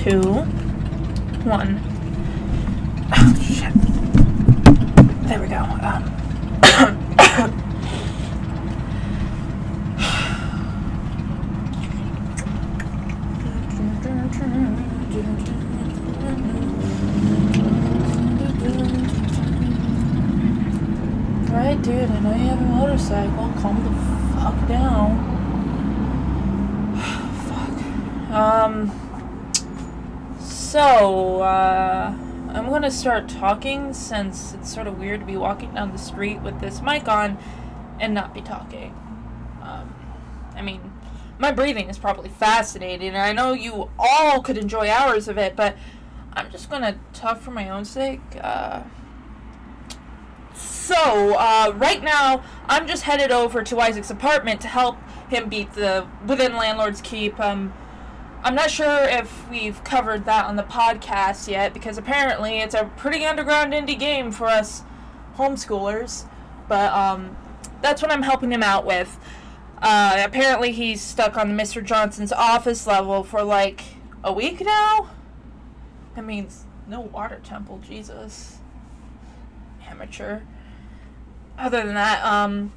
2, 1. Oh, shit. There we go. Right, dude, I know you have a motorcycle. Calm the fuck down. I'm gonna start talking since it's sort of weird to be walking down the street with this mic on and not be talking. My breathing is probably fascinating, and I know you all could enjoy hours of it, but I'm just gonna talk for my own sake. Right now, I'm just headed over to Isaac's apartment to help him beat the Within Landlord's Keep. I'm not sure if we've covered that on the podcast yet, because apparently it's a pretty underground indie game for us homeschoolers, but that's what I'm helping him out with. Apparently he's stuck on Mr. Johnson's office level for like a week now. That means no water temple, Jesus. Amateur. Other than that, I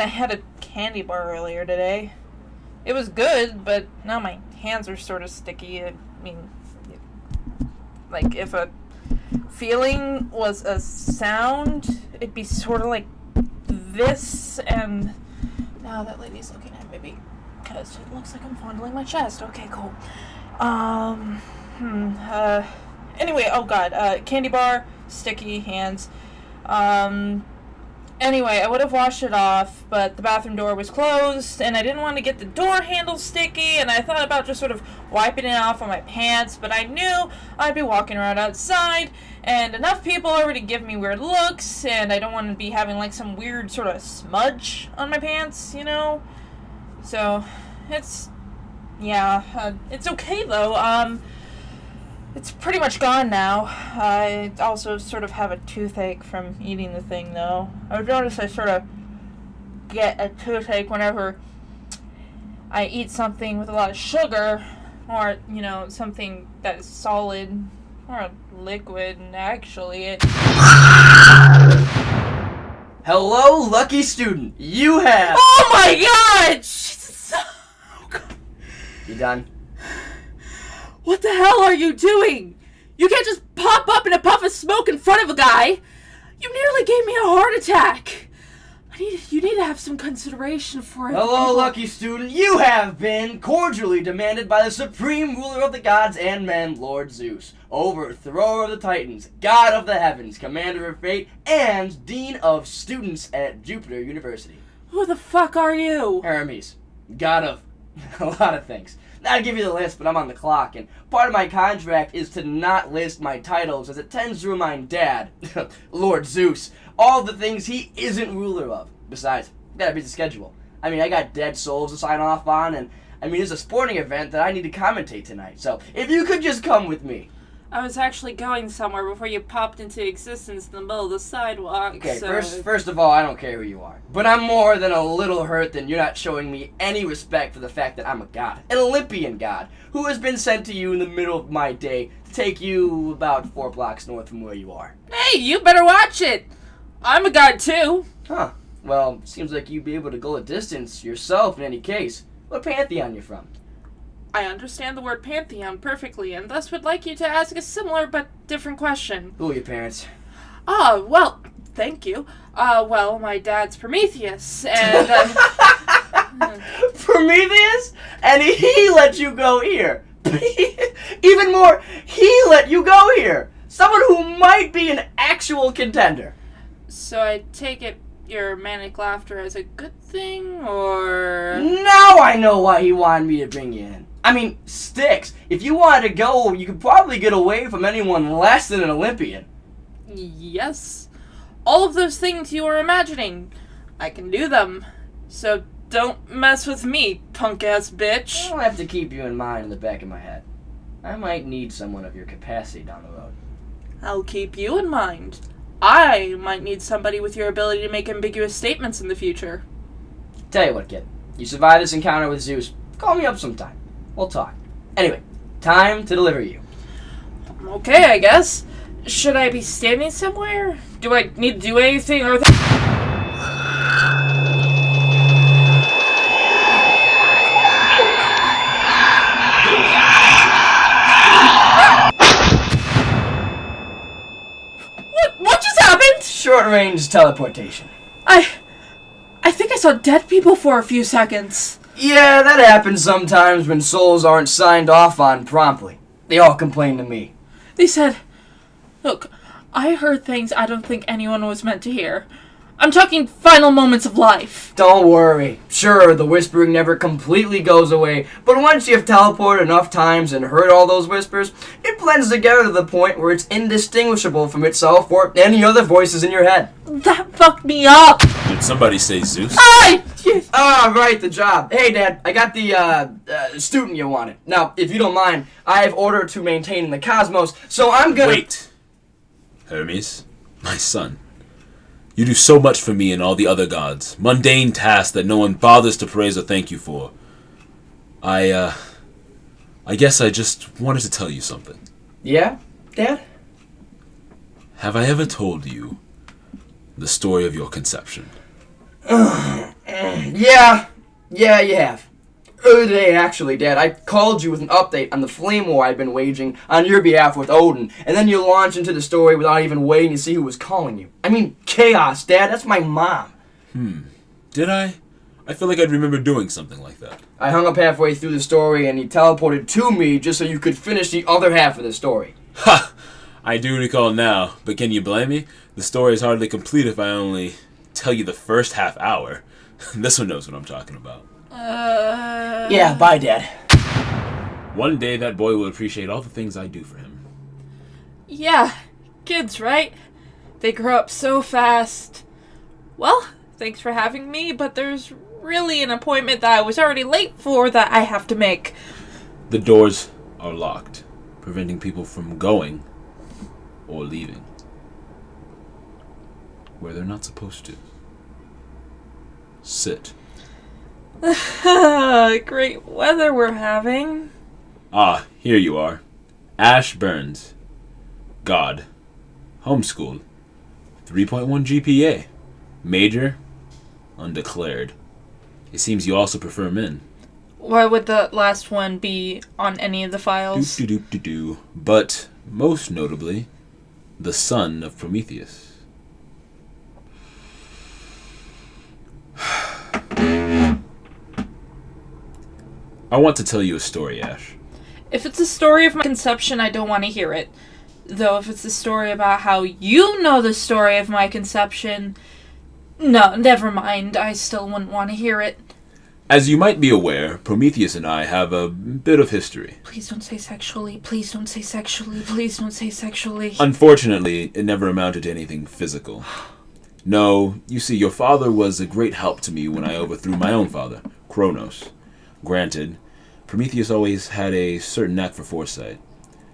had a candy bar earlier today. It was good, but now my hands are sort of sticky. If a feeling was a sound, it'd be sort of like this, and now that lady's looking at me because it looks like I'm fondling my chest. Okay, cool. Anyway, oh god, candy bar, sticky hands. Anyway, I would have washed it off, but the bathroom door was closed, and I didn't want to get the door handle sticky, and I thought about just sort of wiping it off on my pants, but I knew I'd be walking around outside, and enough people already give me weird looks, and I don't want to be having, like, some weird sort of smudge on my pants, you know? So, it's okay, though. It's pretty much gone now. I also sort of have a toothache from eating the thing, though. I've noticed I sort of get a toothache whenever I eat something with a lot of sugar, or, something that is solid, or liquid, and actually Hello, lucky student. You have... Oh my god! Jesus. You done? What the hell are you doing? You can't just pop up in a puff of smoke in front of a guy. You nearly gave me a heart attack. You need to have some consideration for it. Hello, lucky student. You have been cordially demanded by the supreme ruler of the gods and men, Lord Zeus, overthrower of the Titans, god of the heavens, commander of fate, and dean of students at Jupiter University. Who the fuck are you? Hermes, god of a lot of things. I'll give you the list, but I'm on the clock, and part of my contract is to not list my titles, as it tends to remind Dad, Lord Zeus, all the things he isn't ruler of. Besides, gotta beat the schedule. I got dead souls to sign off on, and it's a sporting event that I need to commentate tonight, so if you could just come with me. I was actually going somewhere before you popped into existence in the middle of the sidewalk. Okay, so... first of all, I don't care who you are. But I'm more than a little hurt than you're not showing me any respect for the fact that I'm a god. An Olympian god, who has been sent to you in the middle of my day to take you about 4 blocks north from where you are. Hey, you better watch it! I'm a god too! Huh. Well, seems like you'd be able to go a distance yourself in any case. What pantheon you from? I understand the word pantheon perfectly, and thus would like you to ask a similar but different question. Who are your parents? Well, thank you. My dad's Prometheus, and... Prometheus? And he let you go here. Even more, he let you go here. Someone who might be an actual contender. So I take it your manic laughter as a good thing, or... Now I know why he wanted me to bring you in. Sticks. If you wanted to go, you could probably get away from anyone less than an Olympian. Yes. All of those things you were imagining, I can do them. So don't mess with me, punk-ass bitch. I don't have to keep you in mind in the back of my head. I might need someone of your capacity down the road. I'll keep you in mind. I might need somebody with your ability to make ambiguous statements in the future. Tell you what, kid. You survive this encounter with Zeus, call me up sometime. We'll talk. Anyway, Time to deliver you. Okay, I guess. Should I be standing somewhere? Do I need to do anything or... What just happened? Short-range teleportation. I think I saw dead people for a few seconds. Yeah, that happens sometimes when souls aren't signed off on promptly. They all complain to me. They said, look, I heard things I don't think anyone was meant to hear. I'm talking final moments of life. Don't worry. Sure, the whispering never completely goes away, but once you've teleported enough times and heard all those whispers, it blends together to the point where it's indistinguishable from itself or any other voices in your head. That fucked me up. Did somebody say Zeus? Right, the job. Hey, Dad, I got the student you wanted. Now, if you don't mind, I have order to maintain in the cosmos, so I'm gonna... Wait. Hermes, my son. You do so much for me and all the other gods. Mundane tasks that no one bothers to praise or thank you for. I guess I just wanted to tell you something. Yeah, Dad? Have I ever told you the story of your conception? Yeah, you have. Earlier today, actually, Dad, I called you with an update on the flame war I've been waging on your behalf with Odin, and then you launched into the story without even waiting to see who was calling you. I mean, chaos, Dad. That's my mom. Did I? I feel like I'd remember doing something like that. I hung up halfway through the story, and he teleported to me just so you could finish the other half of the story. Ha! I do recall now, but can you blame me? The story is hardly complete if I only tell you the first half hour. This one knows what I'm talking about. Yeah, bye, Dad. One day that boy will appreciate all the things I do for him. Yeah, kids, right? They grow up so fast. Well, thanks for having me, but there's really an appointment that I was already late for that I have to make. The doors are locked, preventing people from going or leaving where they're not supposed to. Sit. Great weather we're having. Ah, here you are. Ash Burns. God. Homeschooled. 3.1 GPA. Major. Undeclared. It seems you also prefer men. Why would the last one be on any of the files? Doop-de-doop-de-doo. But, most notably, the son of Prometheus. I want to tell you a story, Ash. If it's a story of my conception, I don't want to hear it. Though if it's a story about how you know the story of my conception, no, never mind. I still wouldn't want to hear it. As you might be aware, Prometheus and I have a bit of history. Please don't say sexually. Please don't say sexually. Please don't say sexually. Unfortunately, it never amounted to anything physical. No, you see, your father was a great help to me when I overthrew my own father, Kronos. Granted, Prometheus always had a certain knack for foresight,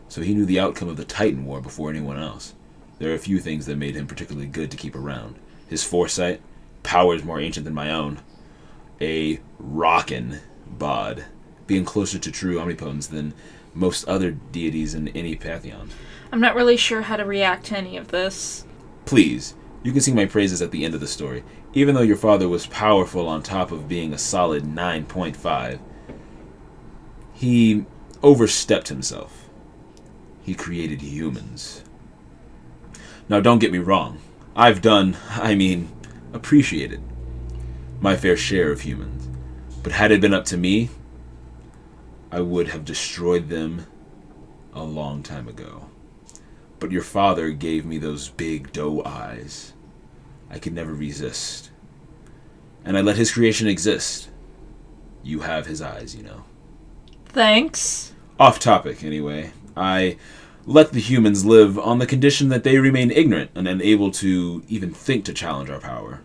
so he knew the outcome of the Titan War before anyone else. There are a few things that made him particularly good to keep around. His foresight, powers more ancient than my own, a rockin' bod, being closer to true omnipotence than most other deities in any pantheon. I'm not really sure how to react to any of this. Please, you can sing my praises at the end of the story. Even though your father was powerful on top of being a solid 9.5, he overstepped himself. He created humans. Now don't get me wrong. I've appreciated my fair share of humans. But had it been up to me, I would have destroyed them a long time ago. But your father gave me those big doe eyes. I could never resist. And I let his creation exist. You have his eyes, you know. Thanks. Off topic, anyway. I let the humans live on the condition that they remain ignorant and unable to even think to challenge our power.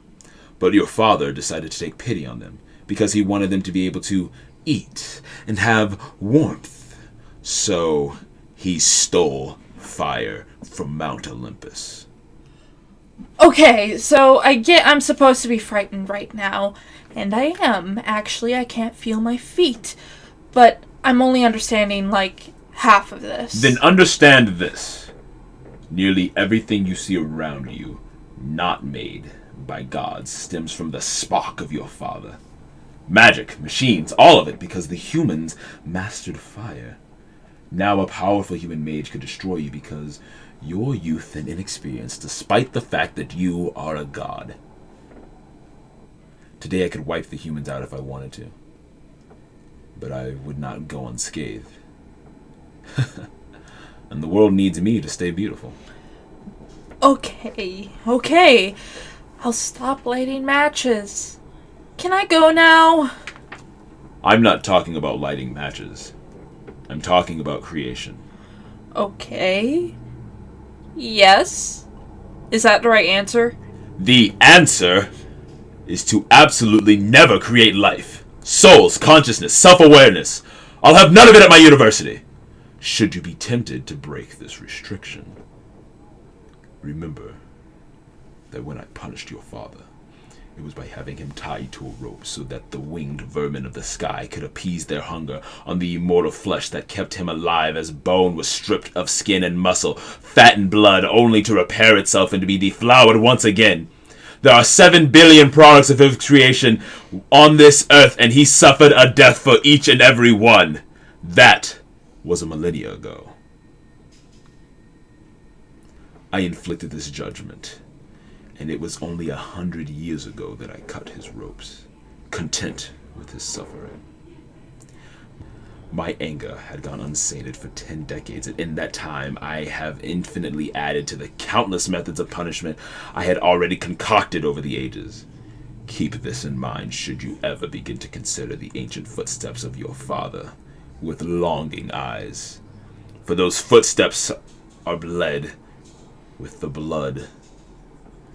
But your father decided to take pity on them because he wanted them to be able to eat and have warmth. So he stole fire from Mount Olympus. Okay, so I get I'm supposed to be frightened right now, and I am. Actually, I can't feel my feet. But I'm only understanding, like, half of this. Then understand this. Nearly everything you see around you, not made by gods, stems from the spark of your father. Magic, machines, all of it, because the humans mastered fire. Now a powerful human mage could destroy you because your youth and inexperience, despite the fact that you are a god. Today I could wipe the humans out if I wanted to, but I would not go unscathed. And the world needs me to stay beautiful. Okay. I'll stop lighting matches. Can I go now? I'm not talking about lighting matches. I'm talking about creation. Okay. Yes. Is that the right answer? The answer is to absolutely never create life. Souls, consciousness, self-awareness. I'll have none of it at my university. Should you be tempted to break this restriction, remember that when I punished your father, it was by having him tied to a rope so that the winged vermin of the sky could appease their hunger on the immortal flesh that kept him alive as bone was stripped of skin and muscle, fat and blood, only to repair itself and to be deflowered once again. There are 7 billion products of his creation on this earth, and he suffered a death for each and every one. That was a millennia ago. I inflicted this judgment, and it was only 100 years ago that I cut his ropes, content with his suffering. My anger had gone unsated for 10 decades, and in that time I have infinitely added to the countless methods of punishment I had already concocted over the ages. Keep this in mind should you ever begin to consider the ancient footsteps of your father with longing eyes, for those footsteps are bled with the blood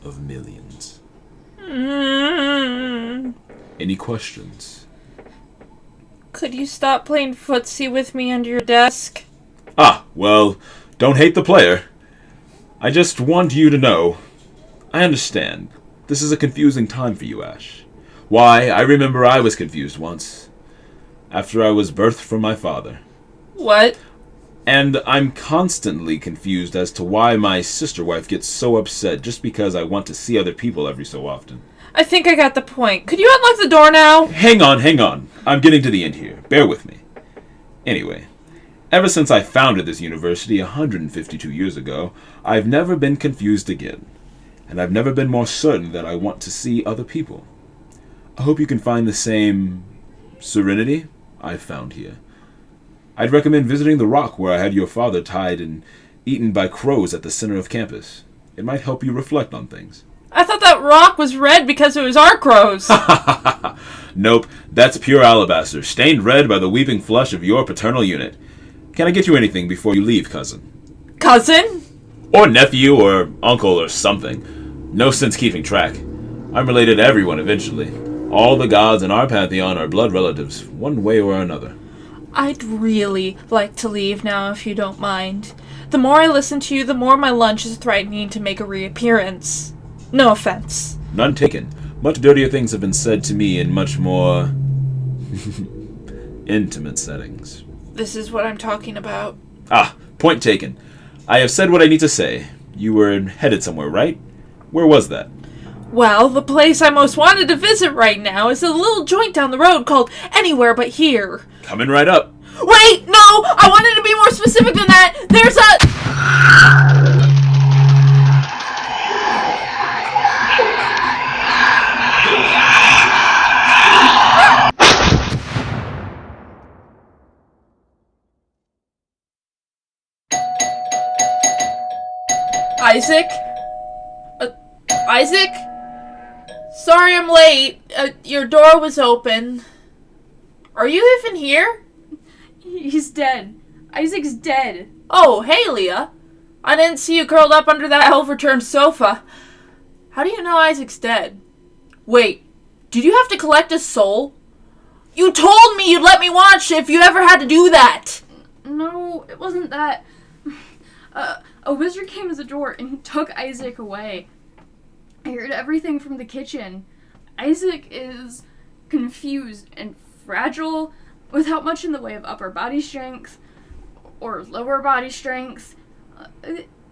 of millions. Any questions? Could you stop playing footsie with me under your desk? Well, don't hate the player. I just want you to know, I understand. This is a confusing time for you, Ash. Why, I remember I was confused once, after I was birthed from my father. What? And I'm constantly confused as to why my sister wife gets so upset just because I want to see other people every so often. I think I got the point. Could you unlock the door now? Hang on. I'm getting to the end here. Bear with me. Anyway, ever since I founded this university 152 years ago, I've never been confused again. And I've never been more certain that I want to see other people. I hope you can find the same serenity I've found here. I'd recommend visiting the rock where I had your father tied and eaten by crows at the center of campus. It might help you reflect on things. I thought that rock was red because it was our crows. Nope, that's pure alabaster, stained red by the weeping flesh of your paternal unit. Can I get you anything before you leave, cousin? Cousin? Or nephew, or uncle, or something. No sense keeping track. I'm related to everyone eventually. All the gods in our pantheon are blood relatives, one way or another. I'd really like to leave now if you don't mind. The more I listen to you, the more my lunch is threatening to make a reappearance. No offense. None taken. Much dirtier things have been said to me in much more intimate settings. This is what I'm talking about. Point taken. I have said what I need to say. You were headed somewhere, right? Where was that? Well, the place I most wanted to visit right now is a little joint down the road called Anywhere But Here. Coming right up. Wait, no! I wanted to be more specific than that! There's Isaac? Isaac? Sorry I'm late. Your door was open. Are you even here? He's dead. Isaac's dead. Oh, hey, Leah. I didn't see you curled up under that overturned sofa. How do you know Isaac's dead? Wait, did you have to collect his soul? You told me you'd let me watch if you ever had to do that. No, it wasn't that. A wizard came to the door and he took Isaac away. I heard everything from the kitchen. Isaac is confused and fragile, without much in the way of upper body strength or lower body strength.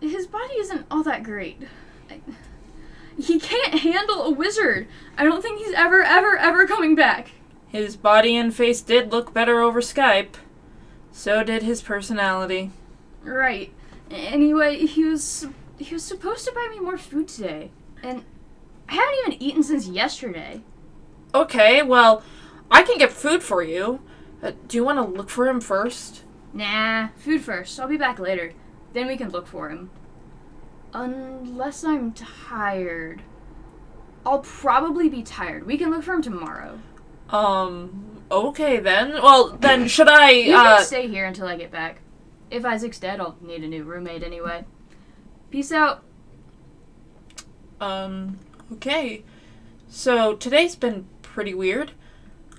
His body isn't all that great. He can't handle a wizard. I don't think he's ever coming back. His body and face did look better over Skype. So did his personality. Right. Anyway, he was supposed to buy me more food today. And I haven't even eaten since yesterday. Okay, well, I can get food for you. Do you want to look for him first? Nah, food first. I'll be back later. Then we can look for him. Unless I'm tired. I'll probably be tired. We can look for him tomorrow. Okay then. Well, then should I, You can stay here until I get back. If Isaac's dead, I'll need a new roommate anyway. Peace out. Okay. So, today's been pretty weird.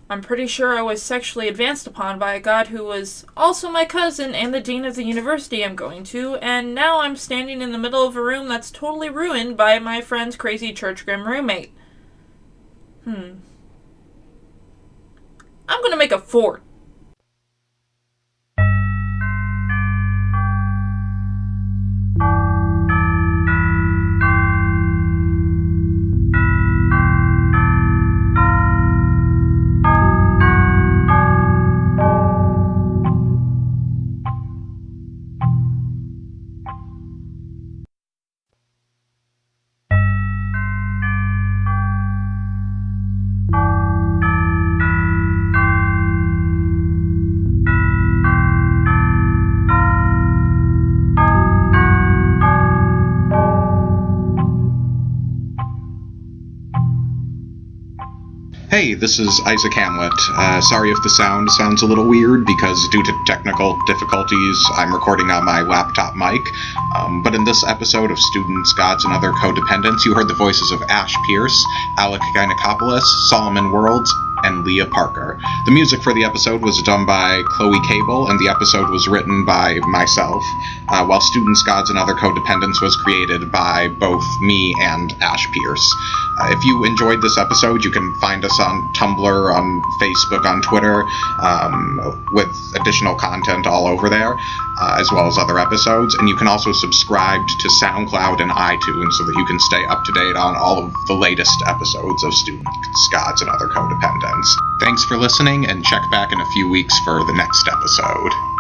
I'm pretty sure I was sexually advanced upon by a god who was also my cousin and the dean of the university I'm going to, and now I'm standing in the middle of a room that's totally ruined by my friend's crazy church grim roommate. I'm gonna make a fort. Hey, this is Isaac Hamlet. Sorry if the sound sounds a little weird, because due to technical difficulties, I'm recording on my laptop mic. But in this episode of Students, Gods, and Other Codependents, you heard the voices of Ash Pierce, Alec Gynakopoulos, Solomon Worlds, and Leah Parker. The music for the episode was done by Chloe Cable, and the episode was written by myself, while Students, Gods, and Other Codependents was created by both me and Ash Pierce. If you enjoyed this episode, you can find us on Tumblr, on Facebook, on Twitter, with additional content all over there, as well as other episodes. And you can also subscribe to SoundCloud and iTunes so that you can stay up to date on all of the latest episodes of Students, Gods, and Other Codependents. Thanks for listening, and check back in a few weeks for the next episode.